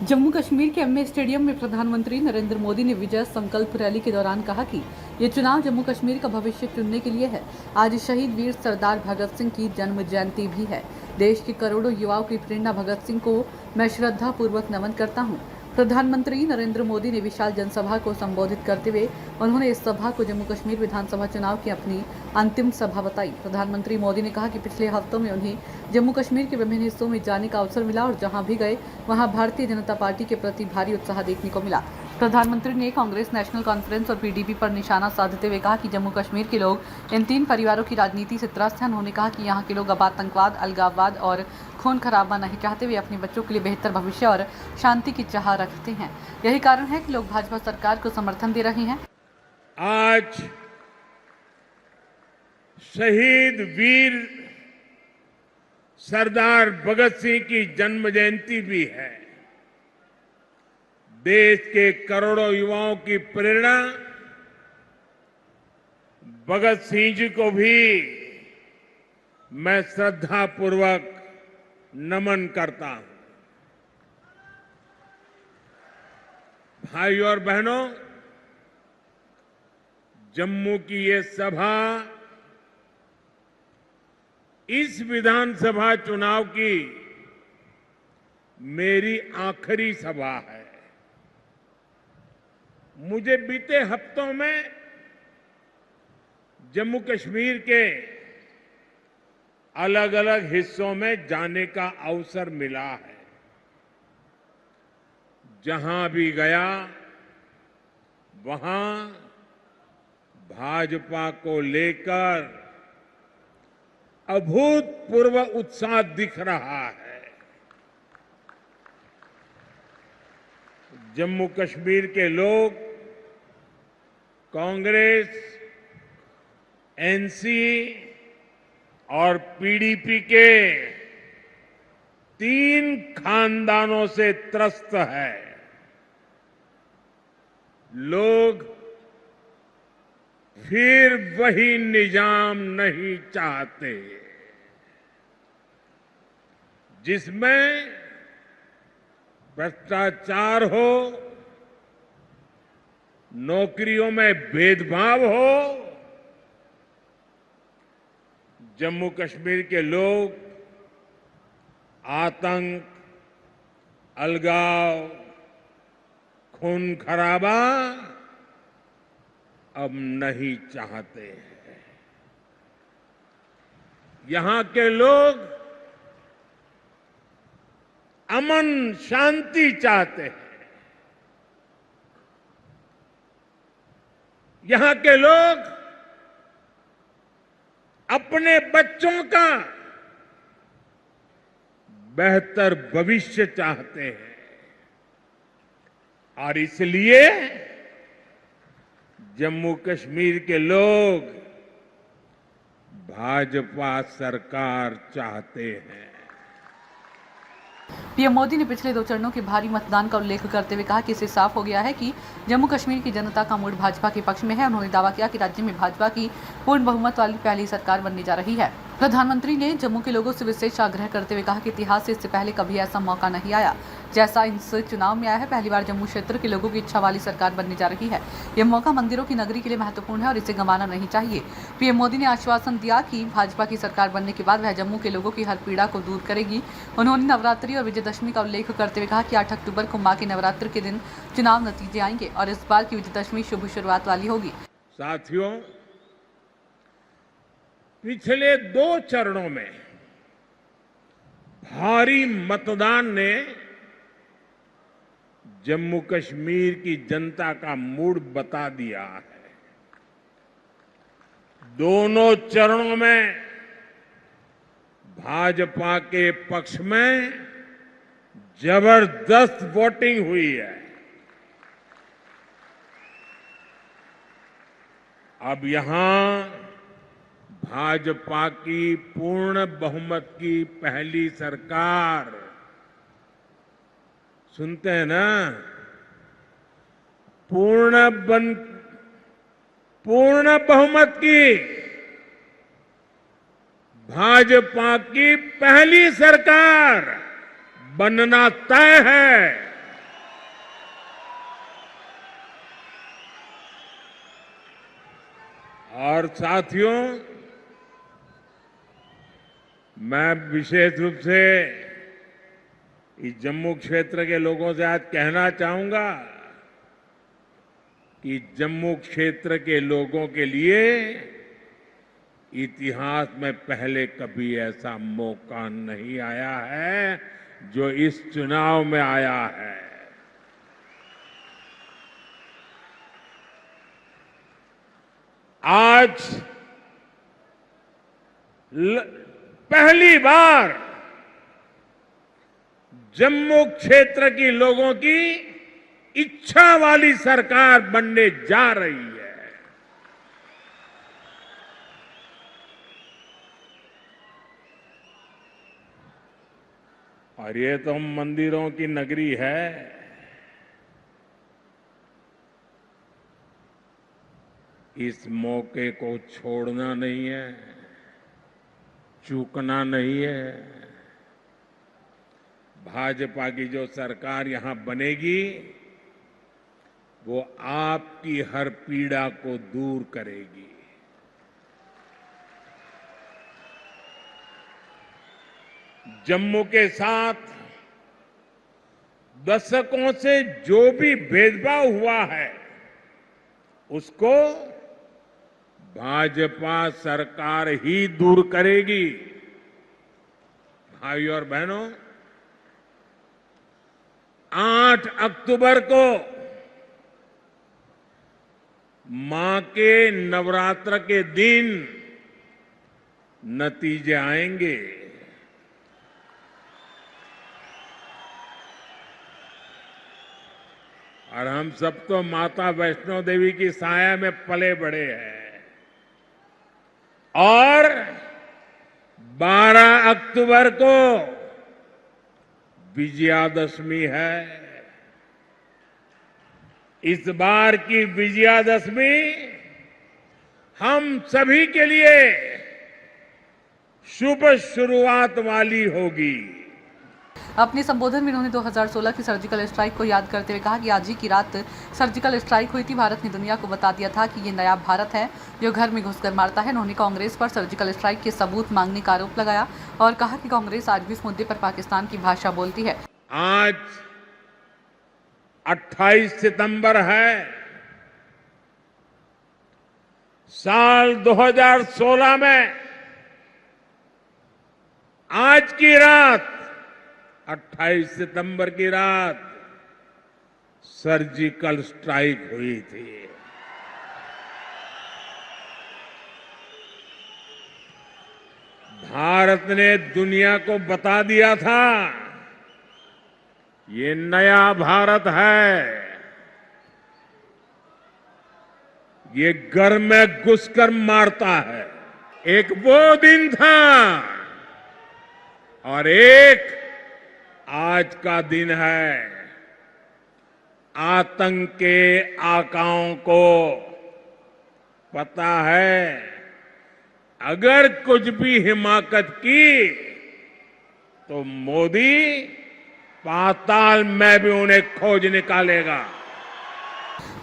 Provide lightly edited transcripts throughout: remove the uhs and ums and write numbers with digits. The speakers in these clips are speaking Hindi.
जम्मू कश्मीर के एमए स्टेडियम में प्रधानमंत्री नरेंद्र मोदी ने विजय संकल्प रैली के दौरान कहा कि ये चुनाव जम्मू कश्मीर का भविष्य चुनने के लिए है। आज शहीद वीर सरदार भगत सिंह की जन्म जयंती भी है। देश के करोड़ों युवाओं की प्रेरणा भगत सिंह को मैं श्रद्धा पूर्वक नमन करता हूँ। प्रधानमंत्री नरेंद्र मोदी ने विशाल जनसभा को संबोधित करते हुए उन्होंने इस सभा को जम्मू कश्मीर विधानसभा चुनाव की अपनी अंतिम सभा बताई। प्रधानमंत्री मोदी ने कहा कि पिछले हफ्तों में उन्हें जम्मू कश्मीर के विभिन्न हिस्सों में जाने का अवसर मिला और जहां भी गए वहां भारतीय जनता पार्टी के प्रति भारी उत्साह देखने को मिला। प्रधानमंत्री ने कांग्रेस नेशनल कॉन्फ्रेंस और पीडीपी पर निशाना साधते हुए कहा कि जम्मू कश्मीर के लोग इन तीन परिवारों की राजनीति से त्रस्त हैं। उन्होंने कहा कि यहाँ के लोग अब आतंकवाद, अलगाववाद और खून खराबा नहीं चाहते। वे अपने बच्चों के लिए बेहतर भविष्य और शांति की चाह रखते हैं। यही कारण है कि लोग भाजपा सरकार को समर्थन दे रहे हैं। आज शहीद वीर सरदार भगत सिंह की जन्म जयंती भी है। देश के करोड़ों युवाओं की प्रेरणा भगत सिंह जी को भी मैं श्रद्धापूर्वक नमन करता हूं। भाइयों और बहनों, जम्मू की ये सभा इस विधानसभा चुनाव की मेरी आखिरी सभा है। मुझे बीते हफ्तों में जम्मू कश्मीर के अलग अलग हिस्सों में जाने का अवसर मिला है। जहां भी गया वहां भाजपा को लेकर अभूतपूर्व उत्साह दिख रहा है। जम्मू कश्मीर के लोग कांग्रेस, एनसी और पीडीपी के तीन खानदानों से त्रस्त है। लोग फिर वही निजाम नहीं चाहते जिसमें भ्रष्टाचार हो, नौकरियों में भेदभाव हो। जम्मू कश्मीर के लोग आतंक, अलगाव, खून खराबा अब नहीं चाहते हैं। यहां के लोग अमन शांति चाहते हैं। यहां के लोग अपने बच्चों का बेहतर भविष्य चाहते हैं और इसलिए जम्मू कश्मीर के लोग भाजपा सरकार चाहते हैं। पीएम मोदी ने पिछले 2 चरणों के भारी मतदान का उल्लेख करते हुए कहा कि इससे साफ हो गया है कि जम्मू कश्मीर की जनता का मूड भाजपा के पक्ष में है। उन्होंने दावा किया कि राज्य में भाजपा की पूर्ण बहुमत वाली पहली सरकार बनने जा रही है। प्रधानमंत्री ने जम्मू के लोगों से विशेष आग्रह करते हुए कहा कि इतिहास से इससे पहले कभी ऐसा मौका नहीं आया जैसा इस चुनाव में आया है। पहली बार जम्मू क्षेत्र के लोगों की इच्छा वाली सरकार बनने जा रही है। यह मौका मंदिरों की नगरी के लिए महत्वपूर्ण है और इसे गंवाना नहीं चाहिए। पीएम मोदी ने आश्वासन दिया कि भाजपा की सरकार बनने के बाद वह जम्मू के लोगों की हर पीड़ा को दूर करेगी। उन्होंने नवरात्रि और विजयदशमी का उल्लेख करते हुए कहा कि 8 अक्टूबर को मां के नवरात्र के दिन चुनाव नतीजे आएंगे और इस बार की विजयदशमी शुभ शुरुआत वाली होगी। साथियों, पिछले 2 चरणों में भारी मतदान ने जम्मू कश्मीर की जनता का मूड बता दिया है। दोनों चरणों में भाजपा के पक्ष में जबरदस्त वोटिंग हुई है। अब यहां भाजपा की पूर्ण बहुमत की पहली सरकार, सुनते हैं ना, पूर्ण बहुमत की भाजपा की पहली सरकार बनना तय है। और साथियों, मैं विशेष रूप से इस जम्मू क्षेत्र के लोगों से आज कहना चाहूंगा कि जम्मू क्षेत्र के लोगों के लिए इतिहास में पहले कभी ऐसा मौका नहीं आया है जो इस चुनाव में आया है। आज पहली बार जम्मू क्षेत्र के लोगों की इच्छा वाली सरकार बनने जा रही है। और ये तो मंदिरों की नगरी है। इस मौके को छोड़ना नहीं है, चूकना नहीं है। भाजपा की जो सरकार यहां बनेगी वो आपकी हर पीड़ा को दूर करेगी। जम्मू के साथ दशकों से जो भी भेदभाव हुआ है उसको भाजपा सरकार ही दूर करेगी। भाइयों और बहनों, 8 अक्टूबर को मां के नवरात्र के दिन नतीजे आएंगे। और हम सब तो माता वैष्णो देवी की साया में पले बड़े हैं। और 12 अक्टूबर को विजयादशमी है। इस बार की विजयादशमी हम सभी के लिए शुभ शुरुआत वाली होगी। अपने संबोधन में उन्होंने 2016 की सर्जिकल स्ट्राइक को याद करते हुए कहा कि आज ही की रात सर्जिकल स्ट्राइक हुई थी। भारत ने दुनिया को बता दिया था कि ये नया भारत है जो घर में घुसकर मारता है। उन्होंने कांग्रेस पर सर्जिकल स्ट्राइक के सबूत मांगने का आरोप लगाया और कहा कि कांग्रेस आज भी इस मुद्दे पर पाकिस्तान की भाषा बोलती है। आज 28 सितंबर है। साल 2016 में आज की रात 28 सितंबर की रात सर्जिकल स्ट्राइक हुई थी। भारत ने दुनिया को बता दिया था ये नया भारत है। ये घर में घुसकर मारता है। एक वो दिन था और एक आज का दिन है। आतंक के आकाओं को पता है अगर कुछ भी हिमाकत की तो मोदी पाताल में भी उन्हें खोज निकालेगा।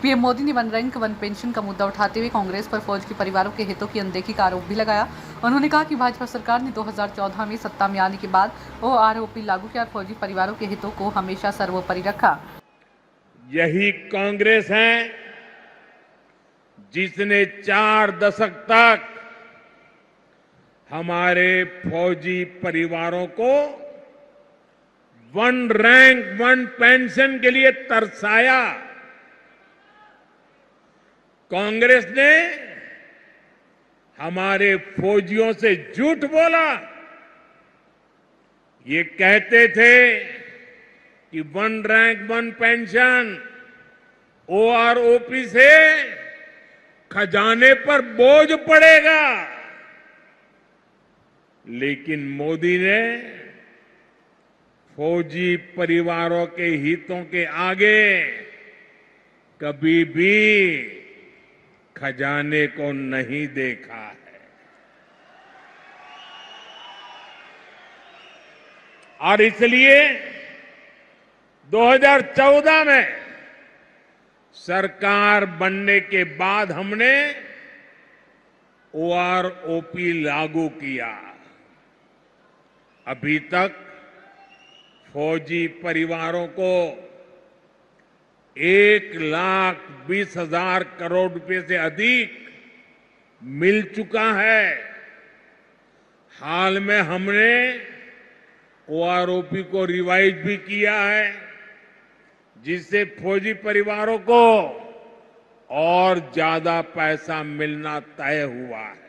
पीएम मोदी ने वन रैंक वन पेंशन का मुद्दा उठाते हुए कांग्रेस पर फौज के परिवारों के हितों की अनदेखी का आरोप भी लगाया। उन्होंने कहा कि भाजपा सरकार ने 2014 में सत्ता में आने के बाद ओआरओपी लागू किया और फौजी परिवारों के हितों को हमेशा सर्वोपरि रखा। यही कांग्रेस है जिसने 4 दशक तक हमारे फौजी परिवारों को वन रैंक वन पेंशन के लिए तरसाया। कांग्रेस ने हमारे फौजियों से झूठ बोला। ये कहते थे कि one rank one pension OROP से खजाने पर बोझ पड़ेगा। लेकिन मोदी ने फौजी परिवारों के हितों के आगे कभी भी खजाने को नहीं देखा है। और इसलिए 2014 में सरकार बनने के बाद हमने ओआरओपी लागू किया। अभी तक फौजी परिवारों को 1,20,000 करोड़ रुपए से अधिक मिल चुका है। हाल में हमने ओआरओपी को रिवाइज भी किया है, जिससे फौजी परिवारों को और ज्यादा पैसा मिलना तय हुआ है।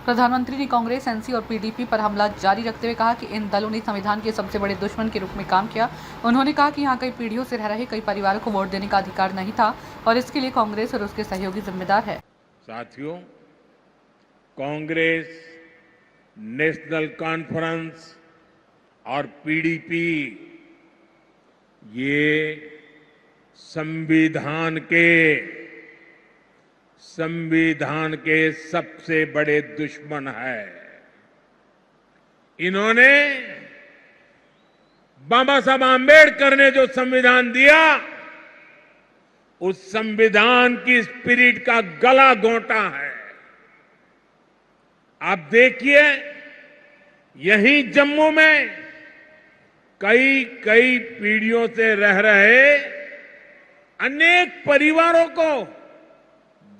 प्रधानमंत्री ने कांग्रेस, एनसी और पीडीपी पर हमला जारी रखते हुए कहा कि इन दलों ने संविधान के सबसे बड़े दुश्मन के रूप में काम किया। उन्होंने कहा कि यहाँ कई पीढ़ियों से रह रहे कई परिवारों को वोट देने का अधिकार नहीं था और इसके लिए कांग्रेस और उसके सहयोगी जिम्मेदार है। साथियों, कांग्रेस, नेशनल कॉन्फ्रेंस और पीडीपी ये संविधान के सबसे बड़े दुश्मन है। इन्होंने बाबा साहब आंबेडकर ने जो संविधान दिया, उस संविधान की स्पिरिट का गला घोंटा है। आप देखिए, यही जम्मू में कई पीढ़ियों से रह रहे अनेक परिवारों को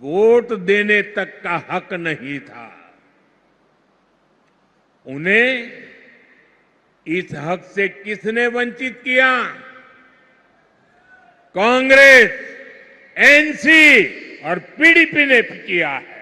वोट देने तक का हक नहीं था। उन्हें इस हक से किसने वंचित किया? कांग्रेस, एनसी और पीडीपी ने किया है।